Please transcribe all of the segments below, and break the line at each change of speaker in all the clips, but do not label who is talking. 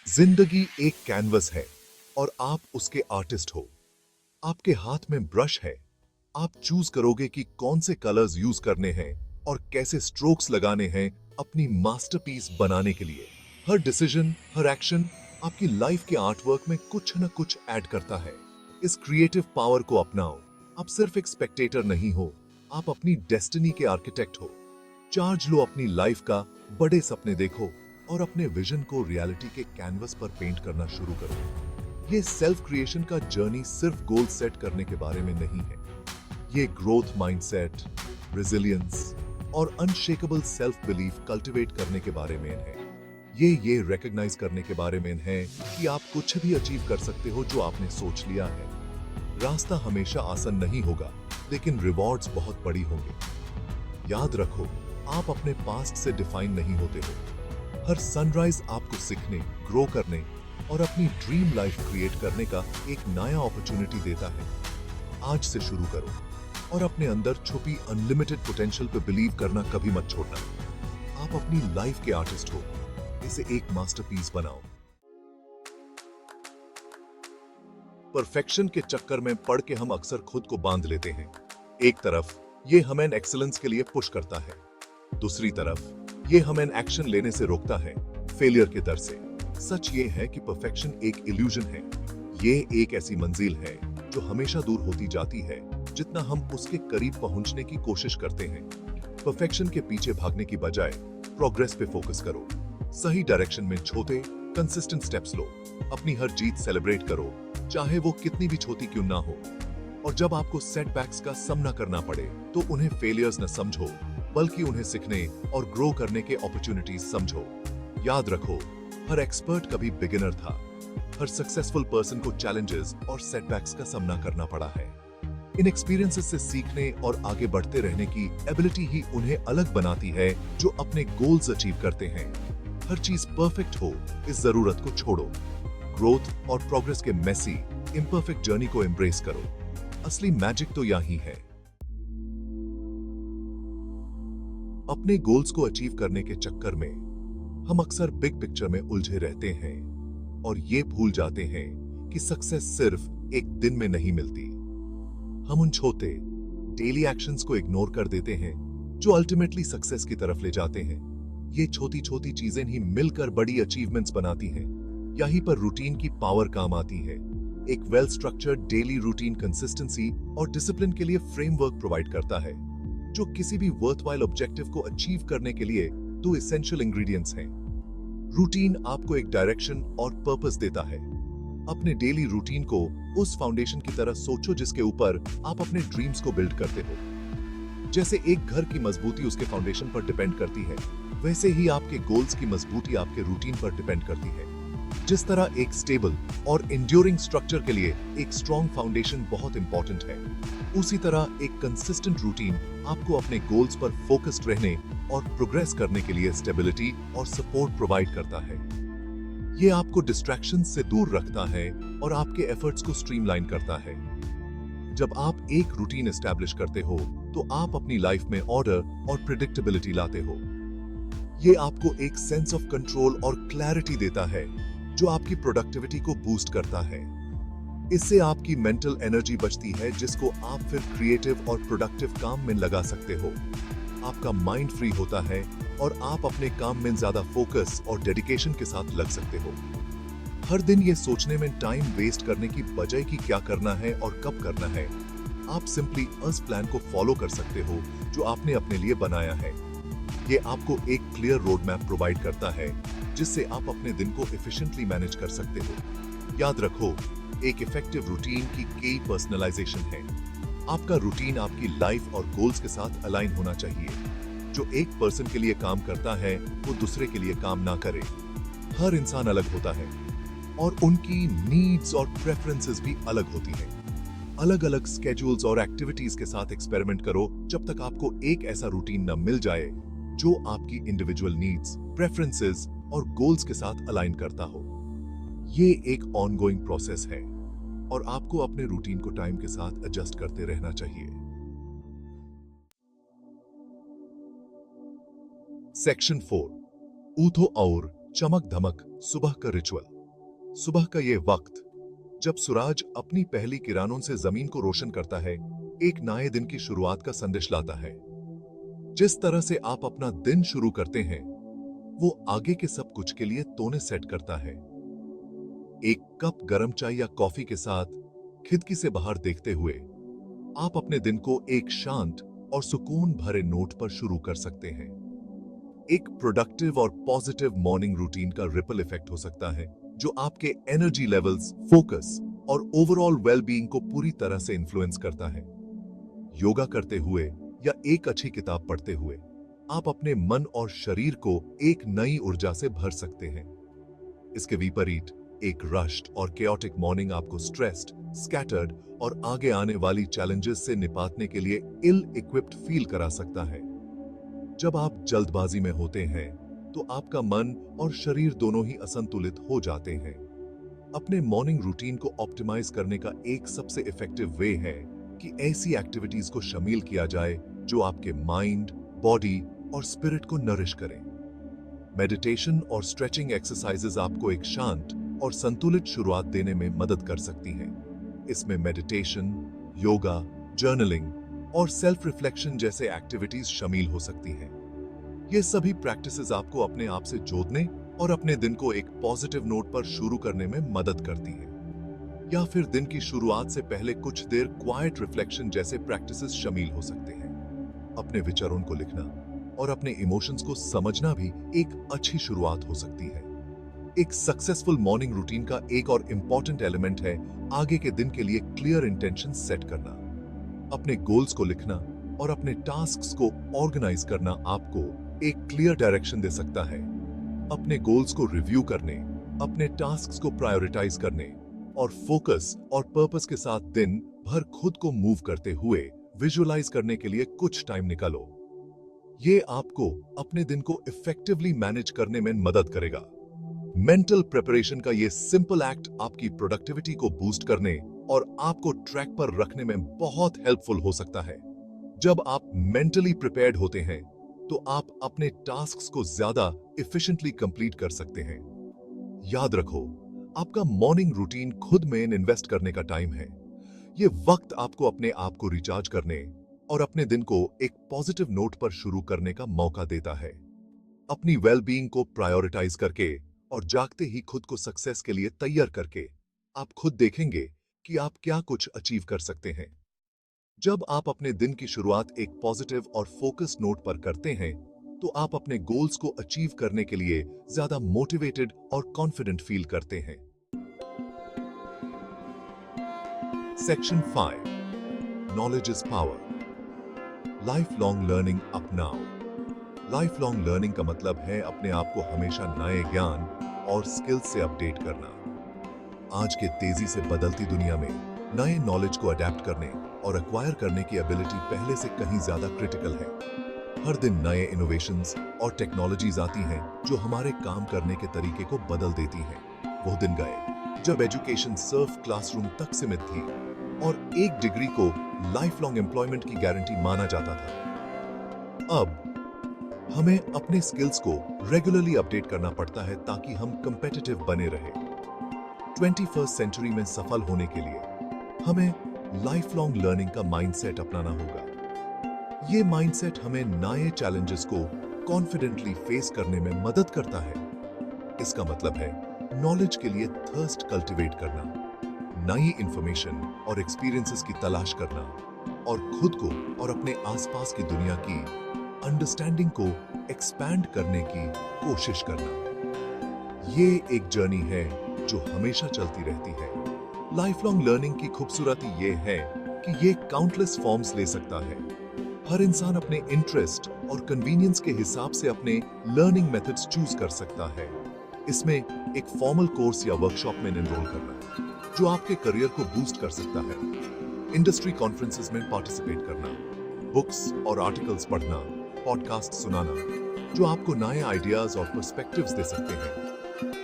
जिंदगी एक कैनवस है और आप उसके आर्टिस्ट हो। आपके हाथ में ब्रश है। आप चूज करोगे कि कौन से कलर्स यूज करने हैं और कैसे स्ट्रोक्स लगाने हैं अपनी मास्टरपीस बनाने के लिए। हर डिसीजन, हर एक्शन आपकी लाइफ के आर्टवर्क में कुछ न कुछ ऐड करता है। इस क्रिएटिव पावर को अपनाओ। आप सिर्फ एक स्पेक्टेटर नहीं हो, आप अपनी डेस्टिनी के आर्किटेक्ट हो। चार्ज लो अपनी लाइफ का, बड़े सपने देखो और अपने विजन को रियलिटी के कैनवस पर पेंट करना शुरू करो। ये सेल्फ क्रिएशन का जर्नी सिर्फ गोल सेट करने के बारे में नहीं है। ये ग्रोथ माइंडसेट, रेजिलियंस और अनशेकेबल सेल्फ बिलीफ कल्टीवेट करने के बारे में है। ये रिकॉग्नाइज करने के बारे में है कि आप कुछ भी अचीव कर सकते हो जो आपने सोच लिया है। रास्ता हमेशा आसान नहीं होगा, लेकिन रिवॉर्ड्स बहुत बड़ी होंगे। याद रखो, आप अपने पास्ट से डिफाइन नहीं होते हो। हर सनराइज आपको सीखने, ग्रो करने और अपनी ड्रीम लाइफ क्रिएट करने का एक नया अपॉर्चुनिटी देता है। आज से शुरू करो और अपने अंदर छुपी अनलिमिटेड पोटेंशियल पे बिलीव करना कभी मत छोड़ना। आप अपनी लाइफ के आर्टिस्ट हो, इसे एक मास्टरपीस बनाओ। परफेक्शन के चक्कर में पड़ के हम अक्सर खुद को बांध लेते हैं। एक तरफ ये हमें एक्सीलेंस के लिए पुश करता है, दूसरी तरफ ये हमें एक्शन लेने से रोकता है, फेलियर के डर से। सच ये है कि परफेक्शन एक इल्यूजन है। ये एक ऐसी मंजिल है जो हमेशा दूर होती जाती है जितना हम उसके करीब पहुंचने की कोशिश करते हैं। परफेक्शन के पीछे भागने की बजाय प्रोग्रेस पे फोकस करो। सही डायरेक्शन में छोटे कंसिस्टेंट स्टेप्स लो। अपनी हर जीत सेलिब्रेट करो, चाहे वो कितनी भी छोटी क्यों ना हो। और जब आपको सेटबैक्स का सामना करना पड़े तो उन्हें फेलियर्स न समझो, बल्कि उन्हें सीखने और ग्रो करने के अपॉर्चुनिटीज समझो। याद रखो, हर एक्सपर्ट कभी बिगिनर था। हर सक्सेसफुल पर्सन को चैलेंजेस और सेटबैक्स का सामना करना पड़ा है। इन एक्सपीरियंसेस से सीखने और आगे बढ़ते रहने की एबिलिटी ही उन्हें अलग बनाती है जो अपने गोल्स अचीव करते हैं। हर चीज परफेक्ट हो, इस जरूरत को छोड़ो। ग्रोथ और प्रोग्रेस के मेसी, इम्परफेक्ट जर्नी को एम्ब्रेस करो। असली मैजिक तो यही है। अपने गोल्स को अचीव करने के चक्कर में हम अक्सर बिग पिक्चर में उलझे रहते हैं और ये भूल जाते हैं कि सक्सेस सिर्फ एक दिन में नहीं मिलती। हम उन छोटे डेली एक्शंस को इग्नोर कर देते हैं जो अल्टीमेटली सक्सेस की तरफ ले जाते हैं। ये छोटी छोटी चीजें ही मिलकर बड़ी अचीवमेंट्स बनाती हैं। यहीं पर रूटीन की पावर काम आती है। एक well structured daily routine consistency और डिसिप्लिन के लिए फ्रेमवर्क प्रोवाइड करता है, जो किसी भी वर्थवाइल ऑब्जेक्टिव को अचीव करने के लिए दो एसेंशियल इंग्रेडिएंट्स हैं। रूटीन आपको एक डायरेक्शन और पर्पस देता है। अपने डेली रूटीन को उस फाउंडेशन की तरह सोचो जिसके ऊपर आप अपने ड्रीम्स को बिल्ड करते हो। जैसे एक घर की मजबूती उसके फाउंडेशन पर डिपेंड करती है, वैसे ही आपके गोल्स की मजबूती आपके रूटीन पर डिपेंड करती है। जिस तरह एक स्टेबल और एंड्योरिंग स्ट्रक्चर के लिए एक स्ट्रॉन्ग फाउंडेशन बहुत इंपॉर्टेंट है, उसी तरह एक कंसिस्टेंट रूटीन आपको अपने गोल्स पर फोकस्ड रहने और प्रोग्रेस करने के लिए स्टेबिलिटी और सपोर्ट प्रोवाइड करता है। ये आपको डिस्ट्रैक्शन से दूर रखता है और आपके एफर्ट्स को स्ट्रीमलाइन करता है। जब आप एक रूटीन एस्टैब्लिश करते हो तो आप अपनी लाइफ में ऑर्डर और प्रिडिक्टेबिलिटी लाते हो। ये आपको एक सेंस ऑफ कंट्रोल और क्लैरिटी देता है जो आपकी प्रोडक्टिविटी को बूस्ट करता है। इससे आपकी मेंटल एनर्जी बचती है जिसको आप फिर क्रिएटिव और प्रोडक्टिव काम में लगा सकते हो। आपका माइंड फ्री होता है और आप अपने काम में ज्यादा फोकस और डेडिकेशन के साथ लग सकते हो। हर दिन ये सोचने में टाइम वेस्ट करने की बजाय कि क्या करना है और कब करना है, आप सिंपली उस प्लान को फॉलो कर सकते हो जो आपने अपने लिए बनाया है। ये आपको एक क्लियर रोड मैप प्रोवाइड करता है जिससे आप अपने दिन को एफिशिएंटली मैनेज कर सकते हो। याद रखो, एक इफेक्टिव रूटीन की की पर्सनलाइजेशन है। आपका रूटीन आपकी लाइफ और गोल्स के साथ अलाइन होना चाहिए। जो एक पर्सन के लिए काम करता है वो दूसरे के लिए काम ना करे। हर इंसान अलग होता है और उनकी नीड्स और प्रेफरेंसेस भी अलग होती हैं। अलग अलग स्केड्यूल्स और एक्टिविटीज के साथ एक्सपेरिमेंट करो जब तक आपको एक ऐसा रूटीन न मिल जाए जो आपकी इंडिविजुअल नीड्स, प्रेफरेंसेस और गोल्स के साथ अलाइन करता हो। ये एक ऑनगोइंग प्रोसेस है और आपको अपने रूटीन को टाइम के साथ एडजस्ट करते रहना चाहिए। सेक्शन 4, ऊठो और चमक धमक सुबह का रिचुअल। सुबह का ये वक्त, जब सूरज अपनी पहली किरणों से जमीन को रोशन करता है, एक नए दिन की शुरुआत का संदेश लाता है। जिस तरह से आप अपना दिन शुरू करते हैं, वो आगे के सब कुछ के लिए तोने सेट करता है। एक कप गर्म चाय या कॉफी के साथ खिड़की से बाहर देखते हुए आप अपने दिन को एक शांत और सुकून भरे नोट पर शुरू कर सकते हैं। एक प्रोडक्टिव और पॉजिटिव मॉर्निंग रूटीन का रिपल इफेक्ट हो सकता है, जो आपके एनर्जी लेवल्स, फोकस और ओवरऑल वेलबीइंग को पूरी तरह से इन्फ्लुएंस करता है। योगा करते हुए या एक अच्छी किताब पढ़ते हुए आप अपने मन और शरीर को एक नई ऊर्जा से भर सकते हैं। इसके विपरीत एक रश्ड और केओटिक मॉर्निंग आपको स्ट्रेस्ड, स्कैटर्ड और आगे आने वाली चैलेंजेस से निपटने के लिए इल इक्विप्ड फील करा सकता है। जब आप जल्दबाजी में होते हैं तो आपका मन और शरीर दोनों ही असंतुलित हो जाते हैं। अपने मॉर्निंग रूटीन को ऑप्टिमाइज करने का एक सबसे इफेक्टिव वे है कि ऐसी एक्टिविटीज को शामिल किया जाए जो आपके माइंड, बॉडी और स्पिरिट को नरिश करें। मेडिटेशन और स्ट्रेचिंग एक्सरसाइजेज आपको एक शांत और संतुलित शुरुआत देने में मदद कर सकती हैं। इसमें मेडिटेशन, योगा, जर्नलिंग और सेल्फ रिफ्लेक्शन जैसे एक्टिविटीज शामिल हो सकती हैं। ये सभी प्रैक्टिसेस आपको अपने आप से जोड़ने और अपने दिन को एक पॉजिटिव नोट पर शुरू करने में मदद करती हैं। या फिर दिन की शुरुआत से पहले कुछ देर क्वाइट रिफ्लेक्शन जैसे प्रैक्टिसेस शामिल हो सकते हैं। अपने विचारों को लिखना और अपने इमोशंस को समझना भी एक अच्छी शुरुआत हो सकती है। एक सक्सेसफुल मॉर्निंग रूटीन का एक और इंपॉर्टेंट एलिमेंट है आगे के दिन के लिए क्लियर इंटेंशन सेट करना। अपने गोल्स को लिखना और अपने टास्क्स को ऑर्गेनाइज करना आपको एक क्लियर डायरेक्शन दे सकता है। अपने गोल्स को रिव्यू करने, अपने टास्क्स को प्रायोरिटाइज करने और फोकस और पर्पस के साथ दिन भर खुद को मूव करते हुए विजुअलाइज करने के लिए कुछ टाइम निकालो। ये आपको अपने दिन को इफेक्टिवली मैनेज करने में मदद करेगा। मेंटल प्रिपरेशन का ये सिंपल एक्ट आपकी प्रोडक्टिविटी को बूस्ट करने और आपको ट्रैक पर रखने में बहुत हेल्पफुल हो सकता है। जब आप मेंटली प्रिपेयर्ड होते हैं तो आप अपने टास्क्स को ज्यादा एफिशिएंटली कंप्लीट कर सकते हैं। याद रखो, आपका मॉर्निंग रूटीन खुद में इन्वेस्ट करने का टाइम है। ये वक्त आपको अपने आप को रिचार्ज करने और अपने दिन को एक पॉजिटिव नोट पर शुरू करने का मौका देता है। अपनी वेलबीइंग को प्रायोरिटाइज करके और जागते ही खुद को सक्सेस के लिए तैयार करके आप खुद देखेंगे कि आप क्या कुछ अचीव कर सकते हैं। जब आप अपने दिन की शुरुआत एक पॉजिटिव और फोकस नोट पर करते हैं तो आप अपने गोल्स को अचीव करने के लिए ज्यादा मोटिवेटेड और कॉन्फिडेंट फील करते हैं। Section 5, knowledge is power. Life long learning अपनाओ। लाइफ लॉन्ग लर्निंग का मतलब है अपने आप को हमेशा नए ज्ञान और स्किल्स से अपडेट करना। आज के तेजी से बदलती दुनिया में नए नॉलेज को अडेप्ट करने और एक्वायर करने की एबिलिटी पहले से कहीं ज्यादा क्रिटिकल है। हर दिन नए इनोवेशंस और टेक्नोलॉजीज आती हैं जो हमारे काम करने के तरीके को बदल देती हैं। वो दिन गए जब एजुकेशन सिर्फ क्लासरूम तक सीमित थी और एक डिग्री को लाइफ लॉन्ग एम्प्लॉयमेंट की गारंटी माना जाता था। अब हमें अपने स्किल्स को रेगुलरली अपडेट करना पड़ता है ताकि हम कंपेटिटिव बने रहें। 21st सेंचुरी में सफल होने के लिए हमें लाइफ लॉन्ग लर्निंग का माइंडसेट अपनाना होगा। ये माइंडसेट हमें नए चैलेंजेस को कॉन्फिडेंटली फेस करने में मदद करता है। इसका मतलब है नॉलेज के लिए थर्स्ट कल्टीवेट करना, नई इंफॉर्मेशन और एक्सपीरियंसेस की तलाश करना और खुद को और अपने आसपास की दुनिया की अंडरस्टैंडिंग को एक्सपैंड करने की कोशिश करना। ये एक जर्नी है जो हमेशा चलती रहती है। लाइफ लॉन्ग लर्निंग की खूबसूरती ये है कि ये काउंटलेस फॉर्म्स ले सकता है। हर इंसान अपने इंटरेस्ट और कन्वीनियंस के हिसाब से अपने लर्निंग मेथड्स चूज कर सकता है। इसमें एक फॉर्मल कोर्स या वर्कशॉप में एनरोल करना जो आपके करियर को बूस्ट कर सकता है, इंडस्ट्री कॉन्फ्रेंसेस में पार्टिसिपेट करना, बुक्स और आर्टिकल्स पढ़ना, पॉडकास्ट सुनाना जो आपको नए आइडियाज और पर्सपेक्टिव्स दे सकते हैं,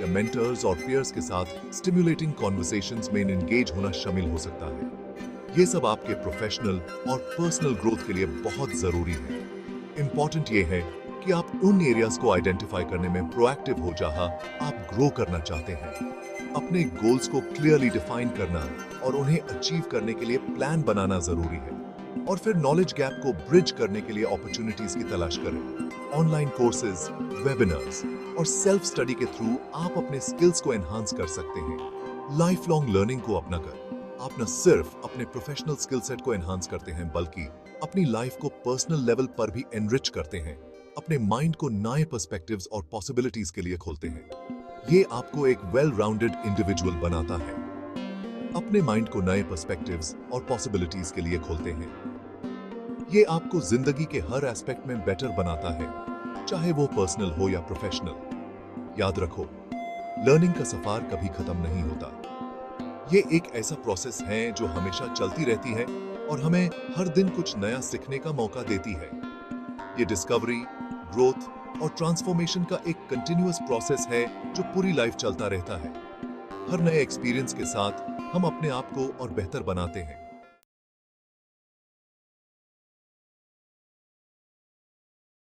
या मेंटर्स और पीयर्स के साथ स्टिमुलेटिंग कॉन्वर्सेशंस में एंगेज होना शामिल हो सकता है। ये सब आपके प्रोफेशनल और पर्सनल ग्रोथ के लिए बहुत जरूरी है। इंपॉर्टेंट ये है कि आप उन एरियाज को आइडेंटिफाई करने में प्रोएक्टिव हो जहां आप ग्रो करना चाहते हैं। अपने गोल्स को क्लियरली डिफाइन करना और उन्हें अचीव करने के लिए प्लान बनाना जरूरी है। और फिर नॉलेज गैप को ब्रिज करने के लिए अपॉर्चुनिटीज की तलाश करें। ऑनलाइन कोर्सेज, वेबिनार्स और सेल्फ स्टडी के थ्रू आप अपने स्किल्स को एनहांस कर सकते हैं। लाइफ लॉन्ग लर्निंग को अपनाकर आप न सिर्फ अपने प्रोफेशनल स्किल सेट को एनहांस करते हैं, बल्कि अपनी लाइफ को पर्सनल लेवल पर भी एनरिच करते हैं। अपने माइंड को नए पर्सपेक्टिव्स और पॉसिबिलिटीज के लिए खोलते हैं। ये आपको एक वेल राउंडेड इंडिविजुअल बनाता है। अपने माइंड को नए पर्सपेक्टिव्स और पॉसिबिलिटीज के लिए खोलते हैं। ये आपको जिंदगी के हर एस्पेक्ट में बेटर बनाता है, चाहे वो पर्सनल हो या प्रोफेशनल। याद रखो, लर्निंग का सफर कभी खत्म नहीं होता। ये एक ऐसा प्रोसेस है जो हमेशा चलती रहती है और हमें हर दिन कुछ नया सीखने का मौका देती है। ये डिस्कवरी, ग्रोथ और ट्रांसफॉर्मेशन का एक कंटिन्यूअस प्रोसेस है जो पूरी लाइफ चलता रहता है। हर नए एक्सपीरियंस के साथ हम अपने आप को और बेहतर बनाते हैं।